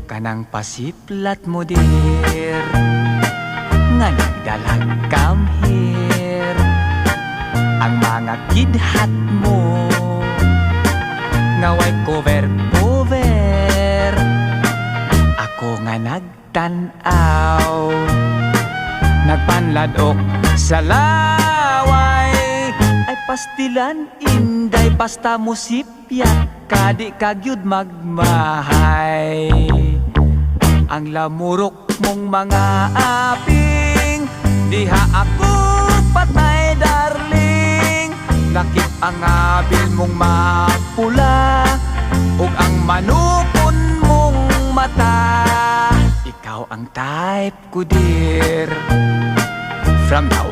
Kanang pasiplat mo dir nga nagdalag come here. Ang mga kidhat mo nga way cover. Ako nga nagtanaw, nagpanladok sa laway. Ay pastilan inday pasta mo sipyat, kadi kagyud magmahay. Ang lamurok mong mga aping, diha ako patay darling. Lakip ang abil mong mapula, ug ang manukon mong mata. Ikaw ang type ko dear, from now